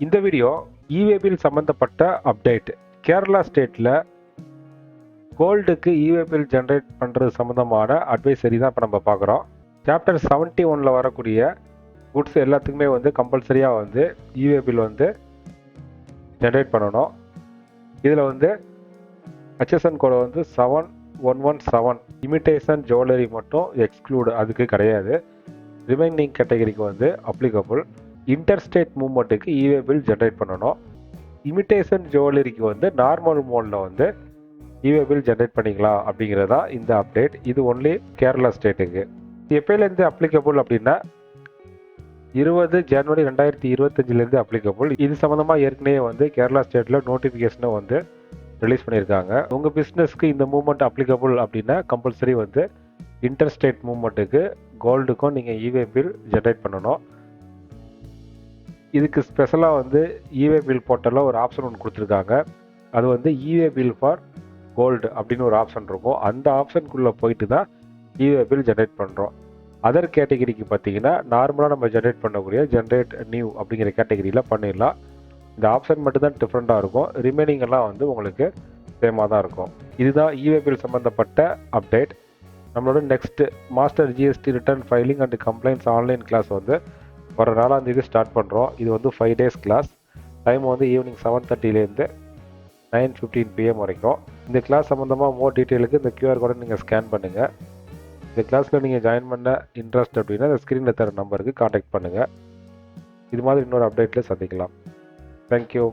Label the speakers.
Speaker 1: இந்த வீடியோ இவே பில் சம்பந்தப்பட்ட அப்டேட். கேரளா ஸ்டேட்டில் கோல்டுக்கு இவே பில் ஜென்ரேட் பண்ணுறது சம்மந்தமான அட்வைசரி தான் இப்போ நம்ம பார்க்குறோம். சாப்டர் 71 வரக்கூடிய குட்ஸ் எல்லாத்துக்குமே கம்பல்சரியாக இவே பில் ஜென்ரேட் பண்ணணும். இதில் ஹெச்எஸ்என் கோடை 7117 இமிட்டேஷன் ஜுவல்லரி மட்டும் எக்ஸ்க்ளூடு, அதுக்கு கிடையாது. ரிமைனிங் கேட்டகரிக்கு அப்ளிகபிள். இன்டர்ஸ்டேட் மூவ்மெண்ட்டுக்கு இவே பில் ஜென்ரேட் பண்ணணும். இமிட்டேஷன் ஜுவல்லரிக்கு நார்மல் மோடில் இவே பில் ஜென்ரேட் பண்ணிக்கலாம் அப்படிங்கிறதா இந்த அப்டேட். இது ஒன்லி கேரளா ஸ்டேட்டுக்கு. எப்போலேருந்து அப்ளிகபிள் அப்படின்னா 20 ஜனவரி 2025 அப்ளிகபிள். இது சம்மந்தமாக ஏற்கனவே கேரளா ஸ்டேட்டில் நோட்டிஃபிகேஷனை ரிலீஸ் பண்ணியிருக்காங்க. உங்கள் பிஸ்னஸ்க்கு இந்த மூவ்மெண்ட் அப்ளிகபிள் அப்படின்னா கம்பல்சரி இன்டர்ஸ்டேட் மூவ்மெண்ட்டுக்கு கோல்டுக்கும் நீங்கள் இவே பில் ஜென்ரேட் பண்ணணும். இதுக்கு ஸ்பெஷலாக இவே பில் போர்ட்டலில் ஒரு ஆப்ஷன் ஒன்று கொடுத்துருக்காங்க. அது இவே பில் ஃபார் கோல்டு அப்படின்னு ஒரு ஆப்ஷன் இருக்கும். அந்த ஆப்ஷனுக்குள்ளே போயிட்டு தான் இவே பில் ஜென்ரேட் பண்ணுறோம். அதர் கேட்டகிரிக்கு பார்த்தீங்கன்னா நார்மலாக நம்ம ஜென்ரேட் பண்ணக்கூடிய ஜென்ரேட் நியூ அப்படிங்கிற கேட்டகிரியில் பண்ணிடலாம். இந்த ஆப்ஷன் மட்டும்தான் டிஃப்ரெண்ட்டாக இருக்கும். ரிமைனிங் எல்லாம் உங்களுக்கு சேமாக தான் இருக்கும். இதுதான் இவே பில் சம்மந்தப்பட்ட அப்டேட். நம்மளோட next master GST return filing and complaints online class வர 4ஆம் தேதி ஸ்டார்ட் பண்ணுறோம். இது 5 days class. Time evening 7:30 9:15 PM வரைக்கும். இந்த கிளாஸ் சம்மந்தமாக மோர் டீட்டெயிலுக்கு இந்த QR கோடை நீங்கள் ஸ்கேன் பண்ணுங்கள். இந்த கிளாஸில் நீங்கள் ஜாயின் பண்ண இன்ட்ரெஸ்ட் அப்படின்னா இந்த ஸ்க்ரீனில் தர நம்பருக்கு காண்டாக்ட் பண்ணுங்கள். இது மாதிரி இன்னொரு அப்டேட்டில் சந்திக்கலாம். தேங்க்யூ.